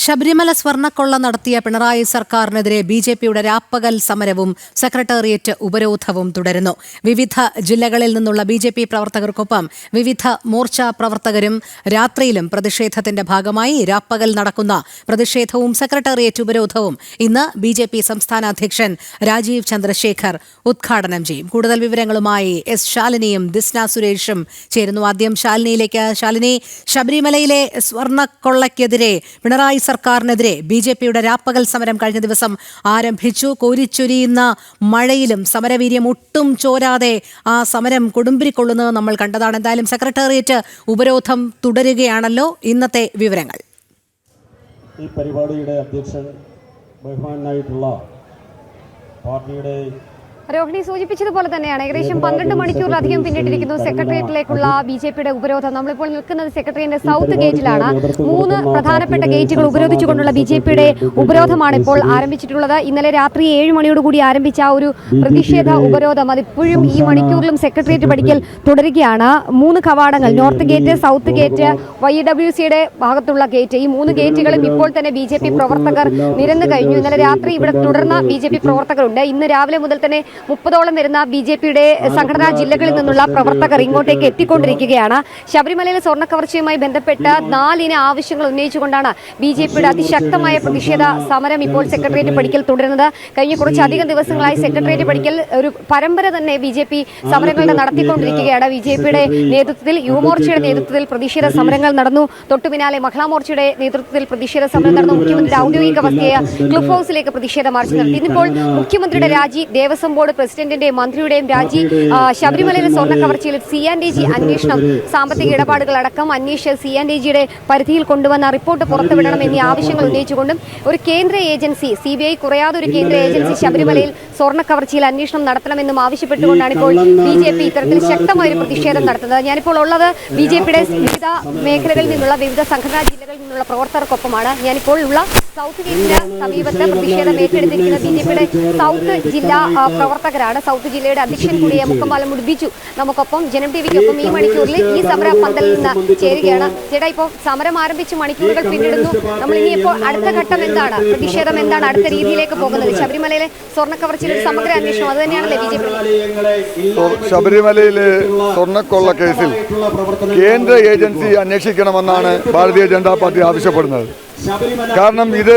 ശബരിമല സ്വർണ്ണക്കൊള്ള നടത്തിയ പിണറായി സർക്കാരിനെതിരെ ബിജെപിയുടെ രാപ്പകൽ സമരവും സെക്രട്ടേറിയറ്റ് ഉപരോധവും തുടരുന്നു. വിവിധ ജില്ലകളിൽ നിന്നുള്ള ബിജെപി പ്രവർത്തകർക്കൊപ്പം വിവിധ മോർച്ച പ്രവർത്തകരും രാത്രിയിലും പ്രതിഷേധത്തിന്റെ ഭാഗമായി രാപ്പകൽ നടക്കുന്ന പ്രതിഷേധവും സെക്രട്ടേറിയറ്റ് ഉപരോധവും ഇന്ന് ബിജെപി സംസ്ഥാന അധ്യക്ഷൻ രാജീവ് ചന്ദ്രശേഖർ ഉദ്ഘാടനം ചെയ്യും. കൂടുതൽ വിവരങ്ങളുമായി എസ് ശാലിനിയും ദിസ്ന സുരേഷും ചേരുന്നു. ആദ്യം ശാലിനിയിലേക്ക്. ശാലിനി, ശബരിമലയിലെ സ്വർണ്ണക്കൊള്ളയ്ക്കെതിരെ പിണറായി സർക്കാരിനെതിരെ ബിജെപിയുടെ രാപ്പകൽ സമരം കഴിഞ്ഞ ദിവസം ആരംഭിച്ചു. കോരിച്ചൊരിയുന്ന മഴയിലും സമരവീര്യം ഒട്ടും ചോരാതെ ആ സമരം കൊടുമ്പിരിക്കൊള്ളുന്നത് നമ്മൾ കണ്ടതാണ്. എന്തായാലും സെക്രട്ടേറിയറ്റ് ഉപരോധം തുടരുകയാണല്ലോ. ഇന്നത്തെ വിവരങ്ങൾ. ഈ പരിപാടിയുടെ അധ്യക്ഷൻ ബഹുമാനായിട്ടുള്ള പാർട്ടിയുടെ രോഹിണി സൂചിപ്പിച്ചതുപോലെ തന്നെയാണ് ഏകദേശം 12 മണിക്കൂറിലധികം പിന്നിട്ടിരിക്കുന്നു സെക്രട്ടേറിയറ്റിലേക്കുള്ള ബിജെപിയുടെ ഉപരോധം. നമ്മളിപ്പോൾ നിൽക്കുന്നത് സെക്രട്ടേറിയറ്റിന്റെ സൗത്ത് ഗേറ്റിലാണ്. 3 പ്രധാനപ്പെട്ട ഗേറ്റുകൾ ഉപരോധിച്ചുകൊണ്ടുള്ള ബിജെപിയുടെ ഉപരോധമാണ് ഇപ്പോൾ ആരംഭിച്ചിട്ടുള്ളത്. ഇന്നലെ രാത്രി 7 മണിയോടുകൂടി ആരംഭിച്ച ഒരു പ്രതിഷേധ ഉപരോധം അതിപ്പോഴും ഈ മണിക്കൂറിലും സെക്രട്ടേറിയറ്റ് പടിക്കൽ തുടരുകയാണ്. 3 കവാടങ്ങൾ, നോർത്ത് ഗേറ്റ്, സൗത്ത് ഗേറ്റ്, YWCയുടെ ഭാഗത്തുള്ള ഗേറ്റ്, ഈ 3 ഗേറ്റുകളും ഇപ്പോൾ തന്നെ ബിജെപി പ്രവർത്തകർ നിരന്നു കഴിഞ്ഞു. ഇന്നലെ രാത്രി ഇവിടെ തുടർന്ന ബിജെപി പ്രവർത്തകരുണ്ട്. ഇന്ന് രാവിലെ മുതൽ തന്നെ 30ഓളം വരുന്ന ബിജെപിയുടെ സംഘടനാ ജില്ലകളിൽ നിന്നുള്ള പ്രവർത്തകർ ഇങ്ങോട്ടേക്ക് എത്തിക്കൊണ്ടിരിക്കുകയാണ്. ശബരിമലയിലെ സ്വർണ്ണക്കവർച്ചയുമായി ബന്ധപ്പെട്ട 4 ഇന ആവശ്യങ്ങൾ ഉന്നയിച്ചുകൊണ്ടാണ് ബിജെപിയുടെ അതിശക്തമായ പ്രതിഷേധ സമരം ഇപ്പോൾ സെക്രട്ടേറിയറ്റ് പടിക്കൽ തുടരുന്നത്. കഴിഞ്ഞ കുറച്ചധികം ദിവസങ്ങളായി സെക്രട്ടേറിയറ്റ് പടിക്കൽ ഒരു പരമ്പര തന്നെ ബിജെപി സമരങ്ങളുടെ നടത്തിക്കൊണ്ടിരിക്കുകയാണ്. ബിജെപിയുടെ നേതൃത്വത്തിൽ, യുവമോർച്ചയുടെ നേതൃത്വത്തിൽ പ്രതിഷേധ സമരങ്ങൾ നടന്നു. തൊട്ടു പിന്നാലെ മഹിളാ മോർച്ചയുടെ നേതൃത്വത്തിൽ പ്രതിഷേധ സമരം നടന്നു. മുഖ്യമന്ത്രിയുടെ ഔദ്യോഗിക വസതിയായ ക്ലിഫ് ഹൌസിലേക്ക് പ്രതിഷേധ മാർച്ച് നടത്തി. ഇന്നിപ്പോൾ മുഖ്യമന്ത്രിയുടെ രാജി, ദേവസ്വം ബോർഡ് പ്രസിഡന്റിന്റെയും മന്ത്രിയുടെയും രാജി, ശബരിമലയിലെ സ്വർണ്ണക്കവർച്ചയിൽ CNDG അന്വേഷണം, സാമ്പത്തിക ഇടപാടുകളടക്കം അന്വേഷിച്ച് CNDGയുടെ പരിധിയിൽ കൊണ്ടുവന്ന റിപ്പോർട്ട് പുറത്തുവിടണം എന്നീ ആവശ്യങ്ങൾ ഉന്നയിച്ചുകൊണ്ടും ഒരു കേന്ദ്ര ഏജൻസി, CBI കുറയാതെ ഒരു കേന്ദ്ര ഏജൻസി ശബരിമലയിൽ സ്വർണ്ണക്കവർച്ചയിൽ അന്വേഷണം നടത്തണമെന്നും ആവശ്യപ്പെട്ടുകൊണ്ടാണ് ഇപ്പോൾ ബിജെപി ഇത്തരത്തിൽ ശക്തമായൊരു പ്രതിഷേധം നടത്തുന്നത്. ഞാനിപ്പോൾ ഉള്ളത് ബിജെപിയുടെ വിവിധ മേഖലകളിൽ നിന്നുള്ള, വിവിധ സംഘടനാ ജില്ലകളിൽ നിന്നുള്ള പ്രവർത്തകർക്കൊപ്പമാണ്. ഞാനിപ്പോൾ ഉള്ള സൗത്ത് ഗേറ്റിന് സമീപത്ത് പ്രതിഷേധം ഏറ്റെടുത്തിരിക്കുന്ന ബിജെപിയുടെ സൗത്ത് ജില്ലാ പ്രവർത്തകരാണ്. സൗത്ത് ജില്ലയുടെ അധ്യക്ഷൻ കൂടിയ മുക്കമ്പാലം ബിജു നമുക്കൊപ്പം, ജനം TVക്കൊപ്പം ഈ മണിക്കൂറിൽ ഈ സമര പന്തലിൽ നിന്ന് ചേരുകയാണ്. ചേട്ടാ, ഇപ്പോൾ സമരം ആരംഭിച്ച് മണിക്കൂറുകൾ പിന്നിടുന്നു. നമ്മൾ ഇനിയിപ്പോൾ അടുത്ത ഘട്ടം എന്താണ്, പ്രതിഷേധം എന്താണ് അടുത്ത രീതിയിലേക്ക് പോകുന്നത്? ശബരിമലയിലെ സ്വർണ്ണക്കവർച്ചയിൽ ഒരു സമഗ്ര അന്വേഷണം, അത് തന്നെയാണല്ലേ ബിജെപി? ശബരിമലയിലെ സ്വർണ്ണക്കൊള്ള കേസിൽ കേന്ദ്ര ഏജൻസി അന്വേഷിക്കണമെന്നാണ് ഭാരതീയ ജനതാ പാർട്ടി ആവശ്യപ്പെടുന്നത്. കാരണം ഇത്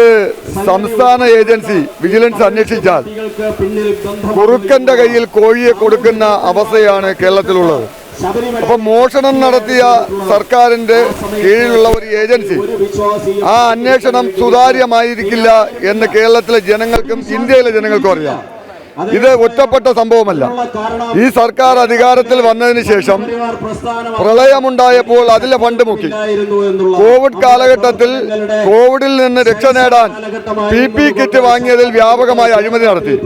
സംസ്ഥാന ഏജൻസി വിജിലൻസ് അന്വേഷിച്ചാൽ കുറുക്കന്റെ കയ്യിൽ കോഴിയെ കൊടുക്കുന്ന അവസ്ഥയാണ് കേരളത്തിലുള്ളത്. അപ്പൊ മോഷണം നടത്തിയ സർക്കാരിന്റെ കീഴിലുള്ള ഒരു ഏജൻസി, ആ അന്വേഷണം സുതാര്യമായിരിക്കില്ല എന്ന് കേരളത്തിലെ ജനങ്ങൾക്കും ഇന്ത്യയിലെ ജനങ്ങൾക്കും അറിയാം. ഇത് ഒറ്റപ്പെട്ട സംഭവമല്ല. ഈ സർക്കാർ അധികാരത്തിൽ വന്നതിന് ശേഷം പ്രളയമുണ്ടായപ്പോൾ അതിലെ ഫണ്ട് മുക്കി. കോവിഡ് കാലഘട്ടത്തിൽ കോവിഡിൽ നിന്ന് രക്ഷ നേടാൻ PP കിറ്റ് വാങ്ങിയതിൽ വ്യാപകമായ അഴിമതി നടത്തി.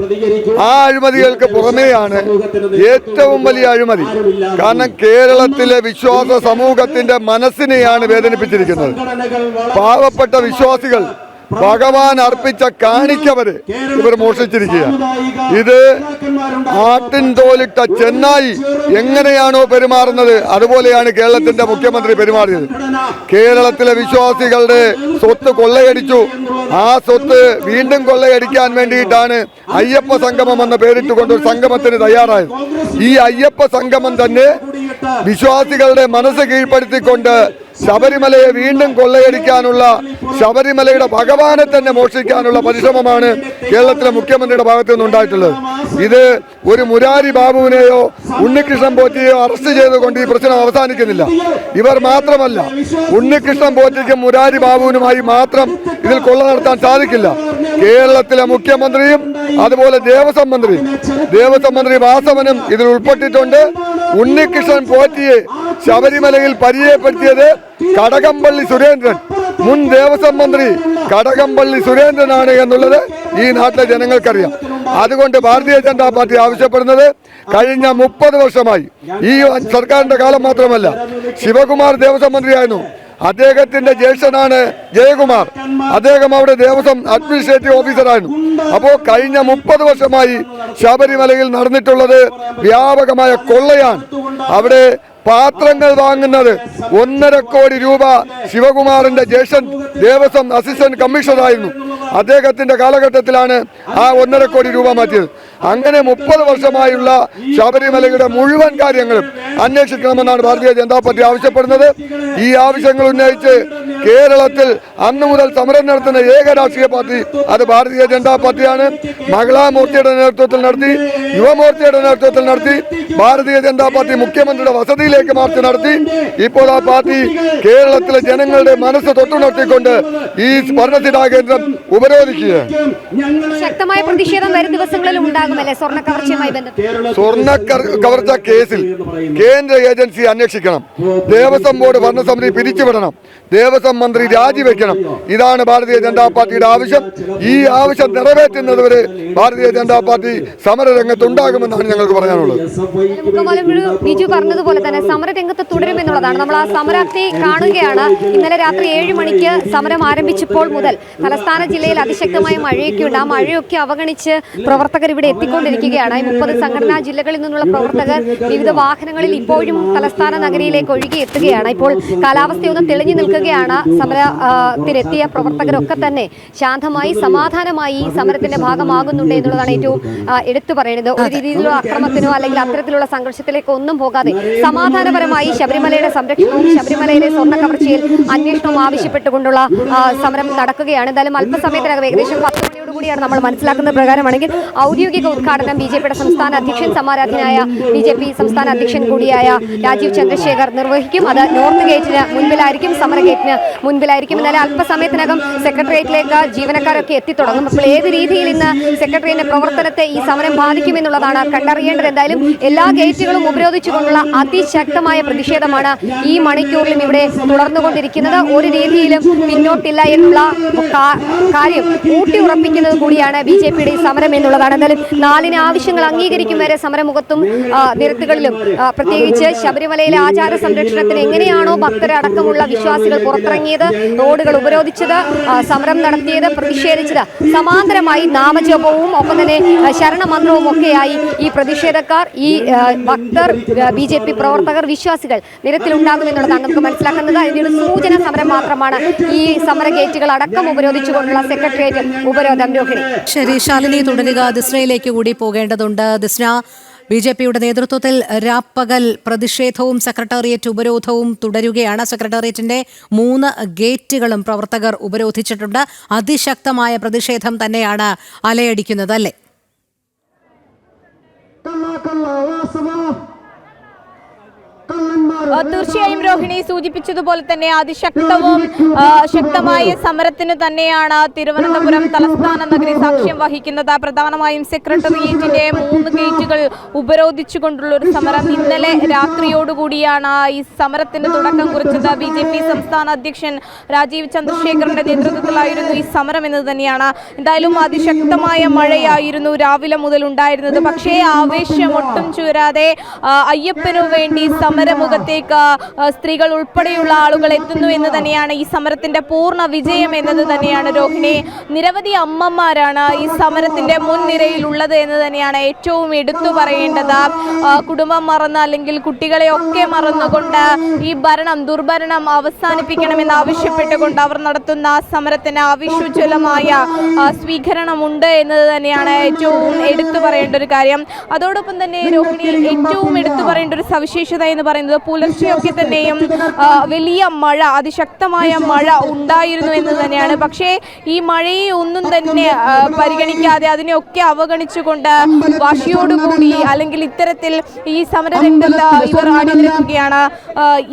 ആ അഴിമതികൾക്ക് പുറമെയാണ് ഏറ്റവും വലിയ അഴിമതി. കാരണം കേരളത്തിലെ വിശ്വാസ സമൂഹത്തിന്റെ മനസ്സിനെയാണ് വേദനിപ്പിച്ചിരിക്കുന്നത്. പാവപ്പെട്ട വിശ്വാസികൾ ഭഗവാൻ അർപ്പിച്ച കാണിക്കവരെ ഇവർ മോഷിച്ചിരിക്കുക. ഇത് ആട്ടിൻ തോലിട്ട ചെന്നായി എങ്ങനെയാണോ പെരുമാറുന്നത്, അതുപോലെയാണ് കേരളത്തിന്റെ മുഖ്യമന്ത്രി പെരുമാറിയത്. കേരളത്തിലെ വിശ്വാസികളുടെ സ്വത്ത് കൊള്ളയടിച്ചു. ആ സ്വത്ത് വീണ്ടും കൊള്ളയടിക്കാൻ വേണ്ടിയിട്ടാണ് അയ്യപ്പ സംഗമം എന്ന പേരിട്ടുകൊണ്ട് ഒരു സംഗമത്തിന് തയ്യാറായത്. ഈ അയ്യപ്പ സംഗമം തന്നെ വിശ്വാസികളുടെ മനസ്സ് കീഴ്പ്പെടുത്തിക്കൊണ്ട് ശബരിമലയെ വീണ്ടും കൊള്ളയടിക്കാനുള്ള, ശബരിമലയുടെ ഭഗവാനെ തന്നെ മോഷ്ടിക്കാനുള്ള പരിശ്രമമാണ് കേരളത്തിലെ മുഖ്യമന്ത്രിയുടെ ഭാഗത്തു നിന്നുണ്ടായിട്ടുള്ളത്. ഇത് ഒരു മുരാരി ബാബുവിനെയോ ഉണ്ണികൃഷ്ണൻ പോറ്റിയെയോ അറസ്റ്റ് ചെയ്തുകൊണ്ട് ഈ പ്രശ്നം അവസാനിക്കുന്നില്ല. ഇവർ മാത്രമല്ല, ഉണ്ണികൃഷ്ണൻ പോറ്റിക്കും മുരാരി ബാബുവിനുമായി മാത്രം ഇതിൽ കൊള്ള നടത്താൻ സാധിക്കില്ല. കേരളത്തിലെ മുഖ്യമന്ത്രിയും അതുപോലെ ദേവസ്വം മന്ത്രി വാസവനും ഇതിൽ ഉൾപ്പെട്ടിട്ടുണ്ട്. ഉണ്ണികൃഷ്ണൻ പോറ്റിയെ ശബരിമലയിൽ പരിചയപ്പെടുത്തിയത് കടകംപള്ളി സുരേന്ദ്രൻ, മുൻ ദേവസ്വം മന്ത്രി കടകംപള്ളി സുരേന്ദ്രനാണ് എന്നുള്ളത് ഈ നാട്ടിലെ ജനങ്ങൾക്കറിയാം. അതുകൊണ്ട് ഭാരതീയ ജനതാ പാർട്ടി ആവശ്യപ്പെടുന്നത്, കഴിഞ്ഞ 30 വർഷമായി, ഈ സർക്കാരിന്റെ കാലം മാത്രമല്ല, ശിവകുമാർ ദേവസ്വം മന്ത്രിയായിരുന്നു. അദ്ദേഹത്തിന്റെ ജ്യേഷ്ഠനാണ് ജയകുമാർ. അദ്ദേഹം അവിടെ ദേവസ്വം അഡ്മിനിസ്ട്രേറ്റീവ് ഓഫീസറായിരുന്നു. അപ്പോൾ കഴിഞ്ഞ 30 വർഷമായി ശബരിമലയിൽ നടന്നിട്ടുള്ളത് വ്യാപകമായ കൊള്ളയാണ്. അവിടെ പാത്രങ്ങൾ വാങ്ങുന്നത് 1.5 കോടി രൂപ ശിവകുമാറിന്റെ ജ്യേഷ്ഠൻ ദേവസ്വം അസിസ്റ്റന്റ് കമ്മീഷണറായിരുന്നു. അദ്ദേഹത്തിന്റെ കാലഘട്ടത്തിലാണ് ആ 1.5 കോടി രൂപ മാറ്റിയത്. അങ്ങനെ 30 വർഷമായുള്ള ശബരിമലയുടെ മുഴുവൻ കാര്യങ്ങളും അന്വേഷിക്കണമെന്നാണ് ഭാരതീയ ജനതാ പാർട്ടി ആവശ്യപ്പെടുന്നത്. ഈ ആവശ്യങ്ങൾ ഉന്നയിച്ച് കേരളത്തിൽ അന്നു മുതൽ സമരം നടത്തുന്ന ഏക രാഷ്ട്രീയ പാർട്ടി അത് ഭാരതീയ ജനതാ പാർട്ടിയാണ്. മഹിളാ മോർച്ചയുടെ നേതൃത്വത്തിൽ നടത്തി, യുവമോർച്ചയുടെ നേതൃത്വത്തിൽ നടത്തി, ഭാരതീയ ജനതാ പാർട്ടി മുഖ്യമന്ത്രിയുടെ വസതിയിലേക്ക് മാർച്ച് നടത്തി. ഇപ്പോൾ ആ പാർട്ടി കേരളത്തിലെ ജനങ്ങളുടെ മനസ്സ് തൊട്ടുണർത്തിക്കൊണ്ട് ഈ ഭരണസിരാ കേന്ദ്രം ഉപരോധിക്കുകയാണ്. ശക്തമായ പ്രതിഷേധം വരും ദിവസങ്ങളിൽ ഉണ്ടാകുമല്ലേ സ്വർണ്ണ കവർച്ചയുമായി ബന്ധപ്പെട്ട്? സ്വർണ്ണ കവർച്ച കേസിൽ കേന്ദ്ര ഏജൻസി അന്വേഷിക്കണം. ദേവസ്വം ബോർഡ് ഭരണസമിതി പിരിച്ചുവിടണം. ദേവസ്വം മന്ത്രി രാജിവെക്കണം. ഇതാണ് ഭാരതീയ ജനതാ പാർട്ടിയുടെ ആവശ്യം. ഈ ആവശ്യം നിറവേറ്റുന്നതുവരെ ഭാരതീയ ജനതാ പാർട്ടി സമരരംഗത്തുണ്ടാകുമെന്നാണ് ഞങ്ങൾക്ക് പറയാനുള്ളത്. ബിജു പറഞ്ഞതുപോലെ തന്നെ സമരരംഗത്ത് തുടരുമെന്നുള്ളതാണ്. നമ്മൾ ആ സമരത്തെ കാണുകയാണ്. ഇന്നലെ രാത്രി 7 മണിക്ക് സമരം ആരംഭിച്ചപ്പോൾ മുതൽ തലസ്ഥാന ജില്ലയിൽ അതിശക്തമായ മഴയൊക്കെ ഉണ്ട്. ആ മഴയൊക്കെ അവഗണിച്ച് പ്രവർത്തകർ ഇവിടെ എത്തിക്കൊണ്ടിരിക്കുകയാണ്. 30 സംഘടനാ ജില്ലകളിൽ നിന്നുള്ള പ്രവർത്തകർ വിവിധ വാഹനങ്ങളിൽ ഇപ്പോഴും തലസ്ഥാന നഗരിയിലേക്ക് ഒഴുകി എത്തുകയാണ്. ഇപ്പോൾ കാലാവസ്ഥയൊന്ന് തെളിഞ്ഞു നിൽക്കുകയാണ്. സമരത്തിനെത്തിയ പ്രവർത്തകരൊക്കെ തന്നെ ശാന്തമായി സമാധാനമായി സമരത്തിന്റെ ഭാഗമാകുന്നുണ്ട് എന്നുള്ളതാണ് ഏറ്റവും എടുത്തു പറയുന്നത്. ഒരു രീതിയിലുള്ള അക്രമത്തിനോ അല്ലെങ്കിൽ അത്തരത്തിലുള്ള സംഘർഷത്തിലേക്കോ ഒന്നും പോകാതെ സമാധാനപരമായി ശബരിമലയുടെ സംരക്ഷണവും ശബരിമലയിലെ സ്വർണ്ണ കവർച്ചയിൽ അന്വേഷണവും ആവശ്യപ്പെട്ടുകൊണ്ടുള്ള സമരം നടക്കുകയാണ്. എന്തായാലും അല്പസമയത്തിനകം ഏകദേശം 10 മണിയോടുകൂടിയാണ് നമ്മൾ മനസ്സിലാക്കുന്ന പ്രകാരമാണെങ്കിൽ ഔദ്യോഗിക ഉദ്ഘാടനം ബിജെപിയുടെ സംസ്ഥാന അധ്യക്ഷൻ സമാരാധനായ ബിജെപി സംസ്ഥാന അധ്യക്ഷൻ കൂടിയായ രാജീവ് ചന്ദ്രശേഖർ നിർവഹിക്കും. അത് നോർത്ത് ഗേറ്റിന് മുൻപിലായിരിക്കും, സമര ഗേറ്റിന് മുൻപിലായിരിക്കും. എന്നാലും അല്പസമയത്തിനകം സെക്രട്ടേറിയറ്റിലേക്ക് ജീവനക്കാരൊക്കെ എത്തിത്തുടങ്ങും. അപ്പോൾ ഏത് രീതിയിൽ ഇന്ന് സെക്രട്ടേറിയറ്റിന്റെ പ്രവർത്തനത്തെ ഈ സമരം ബാധിക്കുമെന്നുള്ളതാണ് കണ്ടറിയേണ്ടത്. എന്തായാലും എല്ലാ ഗേറ്റുകളും ഉപരോധിച്ചുകൊണ്ടുള്ള അതിശക്തമായ പ്രതിഷേധമാണ് ഈ മണിക്കൂറിലും ഇവിടെ തുടർന്നുകൊണ്ടിരിക്കുന്നത്. ഒരു രീതിയിലും പിന്നോട്ടില്ല എന്നുള്ള കാര്യം ഊട്ടി ഉറപ്പിക്കുന്നത് കൂടിയാണ് ബിജെപിയുടെ ഈ സമരം എന്നുള്ളതാണ്. എന്തായാലും 4 ആവശ്യങ്ങൾ അംഗീകരിക്കും വരെ സമരമുഖത്തും നിരത്തുകളിലും പ്രത്യേകിച്ച് ശബരിമലയിലെ ആചാര സംരക്ഷണത്തിന് എങ്ങനെയാണോ ഭക്തരടക്കമുള്ള വിശ്വാസികൾ പുറത്തിറങ്ങിയത്, റോഡുകൾ ഉപരോധിച്ചത്, സമരം നടത്തിയത്, പ്രതിഷേധിച്ചത്, സമാന്തരമായി നാമജപവും ഒപ്പം തന്നെ ശരണമന്ത്രവും ഒക്കെയായി ഈ പ്രതിഷേധക്കാർ, ഈ ഭക്തർ, ബിജെപി പ്രവർത്തകർ, വിശ്വാസികൾ നിരത്തിലുണ്ടാകുമെന്നുള്ളതാണ് നമുക്ക് മനസ്സിലാക്കുന്നത്. അതിന്റെ ഒരു സൂചന സമരം മാത്രമാണ് ഈ സമര ഗേറ്റുകൾ അടക്കം ഉപരോധിച്ചുകൊണ്ടുള്ള സെക്രട്ടേറിയറ്റ് ഉപരോധം. രോഹിണി. ശരി, ശാലിനി തുടരുക. ദിസ്നയിലേക്ക് കൂടി പോകേണ്ടതുണ്ട്. ദിസ്ന, ബിജെപിയുടെ നേതൃത്വത്തിൽ രാപ്പകൽ പ്രതിഷേധവും സെക്രട്ടേറിയറ്റ് ഉപരോധവും തുടരുകയാണ്. സെക്രട്ടേറിയറ്റിന്റെ 3 ഗേറ്റുകളും പ്രവർത്തകർ ഉപരോധിച്ചിട്ടുണ്ട്. അതിശക്തമായ പ്രതിഷേധം തന്നെയാണ് അലയടിക്കുന്നത്, അല്ലേ? തീർച്ചയായും രോഹിണി സൂചിപ്പിച്ചതുപോലെ തന്നെ ശക്തമായ സമരത്തിന് തന്നെയാണ് തിരുവനന്തപുരം തലസ്ഥാന നഗരി സാക്ഷ്യം വഹിക്കുന്നത്. പ്രധാനമായും സെക്രട്ടേറിയറ്റിന്റെ 3 ഗേറ്റുകൾ ഉപരോധിച്ചുകൊണ്ടുള്ള ഒരു സമരം. ഇന്നലെ രാത്രിയോടുകൂടിയാണ് ഈ സമരത്തിന് തുടക്കം കുറിച്ചത്. ബിജെപി സംസ്ഥാന അധ്യക്ഷൻ രാജീവ് ചന്ദ്രശേഖറിന്റെ നേതൃത്വത്തിലായിരുന്നു ഈ സമരം എന്ന് തന്നെയാണ്. എന്തായാലും അതിശക്തമായ മഴയായിരുന്നു രാവിലെ മുതൽ ഉണ്ടായിരുന്നത്. പക്ഷേ ആവേശം ഒട്ടും ചൂരാതെ അയ്യപ്പനു വേണ്ടി സമരമുഖത്തേക്ക് സ്ത്രീകൾ ഉൾപ്പെടെയുള്ള ആളുകൾ എത്തുന്നു എന്ന് തന്നെയാണ് ഈ സമരത്തിന്റെ പൂർണ്ണ വിജയം എന്നത് തന്നെയാണ് രോഹിണി. നിരവധി അമ്മമാരാണ് ഈ സമരത്തിന്റെ മുൻനിരയിലുള്ളത് എന്ന് തന്നെയാണ് ഏറ്റവും എടുത്തു പറയേണ്ടത്. കുടുംബം മറന്ന് അല്ലെങ്കിൽ കുട്ടികളെ ഒക്കെ മറന്നുകൊണ്ട് ഈ ദുർഭരണം അവസാനിപ്പിക്കണമെന്ന് ആവശ്യപ്പെട്ടുകൊണ്ട് അവർ നടത്തുന്ന സമരത്തിന് അവിശ്വജ്വലമായ സ്വീകരണമുണ്ട് എന്നത് തന്നെയാണ് ഏറ്റവും എടുത്തു പറയേണ്ട ഒരു കാര്യം. അതോടൊപ്പം തന്നെ രോഹിണി ഏറ്റവും എടുത്തു പറയേണ്ട ഒരു സവിശേഷത എന്ന് പറയുന്നത് പുലർച്ചെയൊക്കെ തന്നെയും വലിയ മഴ, അതിശക്തമായ മഴ ഉണ്ടായിരുന്നു എന്ന് തന്നെയാണ്. പക്ഷേ ഈ മഴയെ ഒന്നും തന്നെ പരിഗണിക്കാതെ അതിനെയൊക്കെ അവഗണിച്ചുകൊണ്ട് വാശിയോടുകൂടി അല്ലെങ്കിൽ ഇത്തരത്തിൽ ഈ സമരരംഗത്ത് ഇവർ അണിനിരക്കുകയാണ്.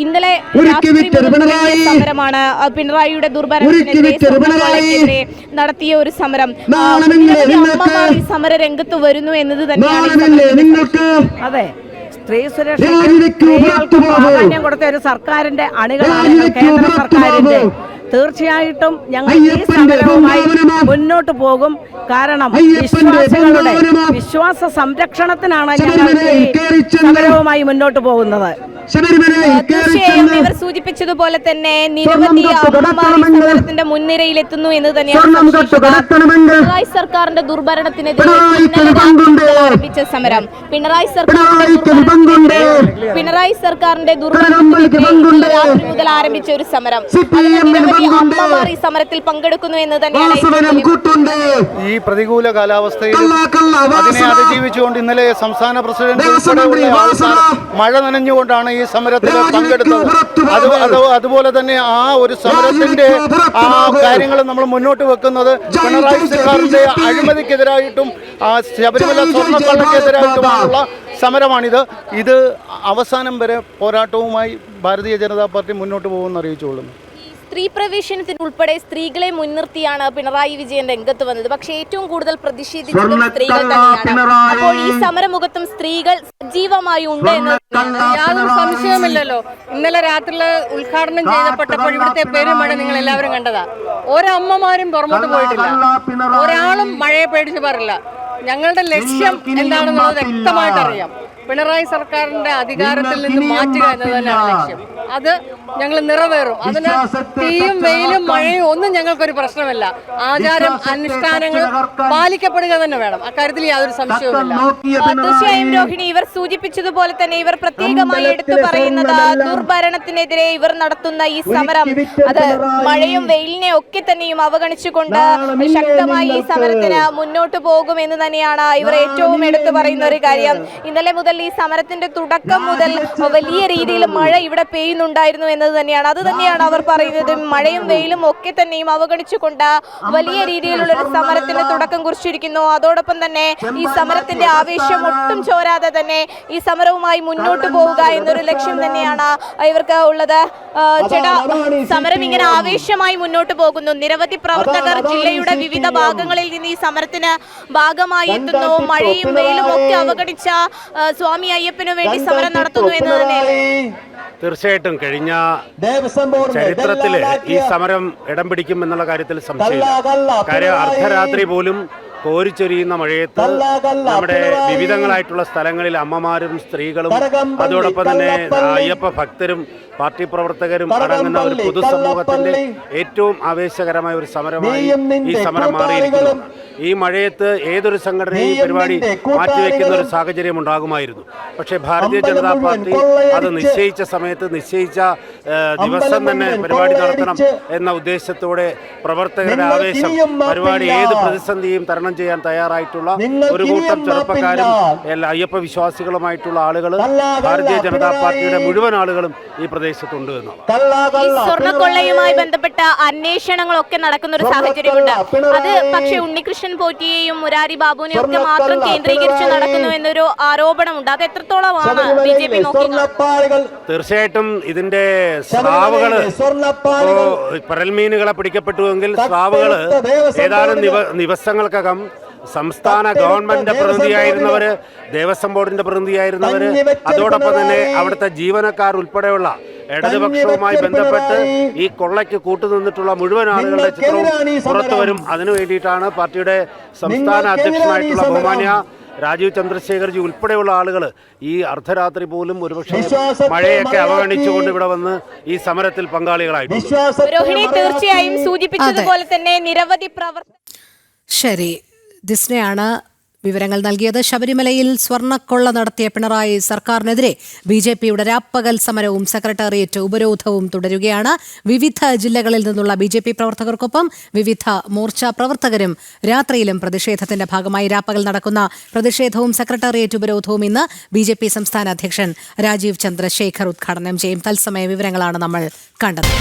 ഇന്നലെ സമരമാണ് പിണറായിയുടെ ദുർഭരണത്തിനെതിരെ നടത്തിയ ഒരു സമരം. അമ്മമാർ ഈ സമര രംഗത്ത് വരുന്നു എന്നത് തന്നെയാണ്. അതെ, സ്ത്രീ സുരക്ഷയ്ക്ക് പ്രാധാന്യം കൊടുത്ത ഒരു സർക്കാരിന്റെ അണികളാണ് കേന്ദ്ര സർക്കാരിന്റെ. തീർച്ചയായിട്ടും ഞങ്ങൾ ഈ സമരവുമായി മുന്നോട്ട് പോകും. കാരണം വിശ്വാസികളുടെ വിശ്വാസ സംരക്ഷണത്തിനാണ് ഞങ്ങൾ ഈ സമരവുമായി മുന്നോട്ട് പോകുന്നത്. തീർച്ചയായും ഇവർ സൂചിപ്പിച്ചതുപോലെ തന്നെ നിരവധി അമ്മമാർ സമരത്തിന്റെ മുൻനിരയിലെത്തുന്നു എന്ന് തന്നെയാണ് പിണറായി സർക്കാരിന്റെ ദുർഭരണത്തിനെതിരെ ആരംഭിച്ച സമരം. പിണറായി സർക്കാരിന്റെ ദുർഭരണത്തിനെതിരെ രാത്രി മുതൽ ആരംഭിച്ച ഒരു സമരം. നിരവധി അമ്മമാർ ഈ സമരത്തിൽ പങ്കെടുക്കുന്നു എന്ന് തന്നെയാണ് ഈ പ്രതികൂല കാലാവസ്ഥയിൽ അതിനെ അതിജീവിച്ചുകൊണ്ട് ഇന്നലെ സംസ്ഥാന പ്രസിഡന്റ് ഉൾപ്പെടെയുള്ള ആൾക്കാർ മഴ നനഞ്ഞുകൊണ്ടാണ് ഈ സമരത്തിൽ പങ്കെടുത്തത്. അതുപോലെ തന്നെ ആ ഒരു സമരത്തിന്റെ ആ കാര്യങ്ങൾ നമ്മൾ മുന്നോട്ട് വെക്കുന്നത് പിണറായി സർക്കാരിന്റെ അഴിമതിക്കെതിരായിട്ടും ശബരിമല സ്വർണ്ണക്കള്ളക്കെതിരായിട്ടുമുള്ള സമരമാണിത്. ഇത് അവസാനം വരെ പോരാട്ടവുമായി ഭാരതീയ ജനതാ പാർട്ടി മുന്നോട്ട് പോകുമെന്ന് അറിയിച്ചുകൊള്ളുന്നു. സ്ത്രീ പ്രവേശനത്തിന് ഉൾപ്പെടെ സ്ത്രീകളെ മുൻനിർത്തിയാണ് പിണറായി വിജയൻ രംഗത്ത് വന്നത്. പക്ഷേ ഏറ്റവും കൂടുതൽ പ്രതിഷേധിച്ചത് സ്ത്രീകൾ തന്നെയാണ്. അപ്പോൾ ഈ സമരമുഖത്തും സ്ത്രീകൾ സജീവമായി ഉണ്ട് എന്ന് യാതൊരു സംശയവുമില്ലല്ലോ. ഇന്നലെ രാത്രിയിൽ ഉദ്ഘാടനം ചെയ്യപ്പെട്ടപ്പോൾ ഇവിടുത്തെ പെരുമഴ നിങ്ങൾ എല്ലാവരും കണ്ടതാ. ഒരമ്മമാരും പുറമോട്ട് പോയിട്ടില്ല, ഒരാളും മഴയെ പേടിച്ച് പറയില്ല. ഞങ്ങളുടെ ലക്ഷ്യം എന്താണെന്നുള്ളത് വ്യക്തമായിട്ട് അറിയാം. പിണറായി സർക്കാരിന്റെ അധികാരത്തിൽ നിന്ന് മാറ്റുക എന്നത് തന്നെയാണ് ലക്ഷ്യം. അത് ഞങ്ങൾ നിറവേറും. അതിന് തീയും വെയിലും മഴയും ഒന്നും ഞങ്ങൾക്കൊരു പ്രശ്നമല്ല. ആചാരം അനുഷ്ഠാനങ്ങൾ പാലിക്കപ്പെടുക തന്നെ വേണം. അക്കാര്യത്തിൽ യാതൊരു സംശയവുമില്ല. തീർച്ചയായും രോഹിണി, ഇവർ സൂചിപ്പിച്ചതുപോലെ തന്നെ ഇവർ പ്രത്യേകമായി എടുത്തു പറയുന്നത് ദുർഭരണത്തിനെതിരെ ഇവർ നടത്തുന്ന ഈ സമരം അത് മഴയും വെയിലിനെ ഒക്കെ തന്നെയും അവഗണിച്ചുകൊണ്ട് ശക്തമായി ഈ സമരത്തിന് മുന്നോട്ട് പോകുമെന്ന് തന്നെയാണ് ഇവർ ഏറ്റവും എടുത്തു പറയുന്ന ഒരു കാര്യം. ഇന്നലെ മുതൽ ഈ സമരത്തിന്റെ തുടക്കം മുതൽ വലിയ രീതിയിൽ മഴ ഇവിടെ പെയ്യുന്നുണ്ടായിരുന്നു എന്നത് തന്നെയാണ്. അത് തന്നെയാണ് അവർ പറയുന്നത്. മഴയും വെയിലും ഒക്കെ തന്നെയും അവഗണിച്ചുകൊണ്ട് വലിയ രീതിയിലുള്ള ഒരു സമരത്തിന് തുടക്കം കുറിച്ചിരിക്കുന്നു. അതോടൊപ്പം തന്നെ ഈ സമരത്തിന്റെ ആവേശം ഒട്ടും ചോരാതെ തന്നെ ഈ സമരവുമായി മുന്നോട്ട് പോവുക എന്നൊരു ലക്ഷ്യം തന്നെയാണ് ഇവർക്ക് ഉള്ളത്. ചേട്ടാ, സമരം ഇങ്ങനെ ആവേശമായി മുന്നോട്ട് പോകുന്നു. നിരവധി പ്രവർത്തകർ ജില്ലയുടെ വിവിധ ഭാഗങ്ങളിൽ നിന്ന് ഈ സമരത്തിന് ഭാഗമായി എത്തുന്നു. മഴയും വെയിലും ഒക്കെ അവഗണിച്ച സ്വാമി അയ്യപ്പനു വേണ്ടി സമരം നടത്തുന്നു എന്ന് തന്നെയല്ലേ? തീർച്ചയായിട്ടും കഴിഞ്ഞ ചരിത്രത്തിൽ ഈ സമരം ഇടം പിടിക്കും എന്നുള്ള കാര്യത്തിൽ സംശയമില്ല. കാര്യം അർദ്ധരാത്രി പോലും കോരിച്ചൊരിയുന്ന മഴയത്ത് നമ്മുടെ വിവിധങ്ങളായിട്ടുള്ള സ്ഥലങ്ങളിൽ അമ്മമാരും സ്ത്രീകളും അതോടൊപ്പം തന്നെ അയ്യപ്പ ഭക്തരും പാർട്ടി പ്രവർത്തകരും അടങ്ങുന്ന ഒരു പൊതുസമൂഹത്തിന്റെ ഏറ്റവും ആവേശകരമായ ഒരു സമരമായി ഈ സമരം മാറിയിരിക്കുന്നു. ഈ മഴയത്ത് ഏതൊരു സംഘടനയും ഈ പരിപാടി മാറ്റിവെക്കുന്ന ഒരു സാഹചര്യം ഉണ്ടാകുമായിരുന്നു. പക്ഷേ ഭാരതീയ ജനതാ പാർട്ടി അത് നിശ്ചയിച്ച സമയത്ത് നിശ്ചയിച്ച ദിവസം തന്നെ പരിപാടി നടത്തണം എന്ന ഉദ്ദേശത്തോടെ പ്രവർത്തകരുടെ ആവേശം, പരിപാടി ഏത് പ്രതിസന്ധിയും തരണം ചെയ്യാൻ തയ്യാറായിട്ടുള്ള ഒരു കൂട്ടം ചെറുപ്പക്കാരും എല്ലാ അയ്യപ്പ വിശ്വാസികളുമായിട്ടുള്ള ആളുകൾ ഭാരതീയ ജനതാ പാർട്ടിയുടെ മുഴുവൻ ആളുകളും ഈ പ്രദേശത്തുണ്ട് എന്നാണ്. ഈ സ്വർണ്ണക്കൊള്ളയുമായി ബന്ധപ്പെട്ട അന്വേഷണങ്ങളൊക്കെ നടക്കുന്ന ഒരു സാഹചര്യമുണ്ട്. അത് പക്ഷേ ഉണ്ണികൃഷ്ണൻ പോറ്റിയെയും മുരാരി ബാബുവിനെയും ഒക്കെ മാത്രം കേന്ദ്രീകരിച്ച് നടക്കുന്നു എന്നൊരു ആരോപണമുണ്ട്. അത് എത്രത്തോളമാണ് ബിജെപി നോക്കുന്നത്? തീർച്ചയായിട്ടും ഇതിന്റെ സ്രാവുകള് പരൽമീനുകളെ പിടിക്കപ്പെട്ടുവെങ്കിൽ സ്രാവുകള് ഏതാനും ദിവസങ്ങൾക്കകം സംസ്ഥാന ഗവൺമെന്റിന്റെ പ്രതിനിധിയായിരുന്നവര്, ദേവസ്വം ബോർഡിന്റെ പ്രതിനിധിയായിരുന്നവര്, അതോടൊപ്പം തന്നെ അവിടുത്തെ ജീവനക്കാർ ഉൾപ്പെടെയുള്ള ഇടതുപക്ഷവുമായി ബന്ധപ്പെട്ട് ഈ കൊള്ളയ്ക്ക് കൂട്ടുനിന്നിട്ടുള്ള മുഴുവൻ ആളുകളുടെ ചിത്രവും പുറത്തു വരും. അതിനു വേണ്ടിയിട്ടാണ് പാർട്ടിയുടെ സംസ്ഥാന അധ്യക്ഷനായിട്ടുള്ള ബഹുമാന്യ രാജീവ് ചന്ദ്രശേഖർജി ഉൾപ്പെടെയുള്ള ആളുകൾ ഈ അർദ്ധരാത്രി പോലും ഒരുപക്ഷെ മഴയൊക്കെ അവഗണിച്ചുകൊണ്ട് ഇവിടെ വന്ന് ഈ സമരത്തിൽ പങ്കാളികളായിട്ടുണ്ട്. രോഹിണി, തീർച്ചയായും സൂചിപ്പിച്ചതുപോലെ തന്നെ നിരവധി ശരി, ദിസ്നയാണ് വിവരങ്ങൾ നൽകിയത്. ശബരിമലയിൽ സ്വർണ്ണക്കൊള്ള നടത്തിയ പിണറായി സർക്കാരിനെതിരെ ബിജെപിയുടെ രാപ്പകൽ സമരവും സെക്രട്ടേറിയറ്റ് ഉപരോധവും തുടരുകയാണ്. വിവിധ ജില്ലകളിൽ നിന്നുള്ള ബിജെപി പ്രവർത്തകർക്കൊപ്പം വിവിധ മോർച്ച പ്രവർത്തകരും രാത്രിയിലും പ്രതിഷേധത്തിന്റെ ഭാഗമായി രാപ്പകൽ നടക്കുന്ന പ്രതിഷേധവും സെക്രട്ടേറിയറ്റ് ഉപരോധവും ഇന്ന് ബിജെപി സംസ്ഥാന അധ്യക്ഷൻ രാജീവ് ചന്ദ്രശേഖർ ഉദ്ഘാടനം ചെയ്യും. തത്സമയ വിവരങ്ങളാണ് നമ്മൾ കണ്ടത്.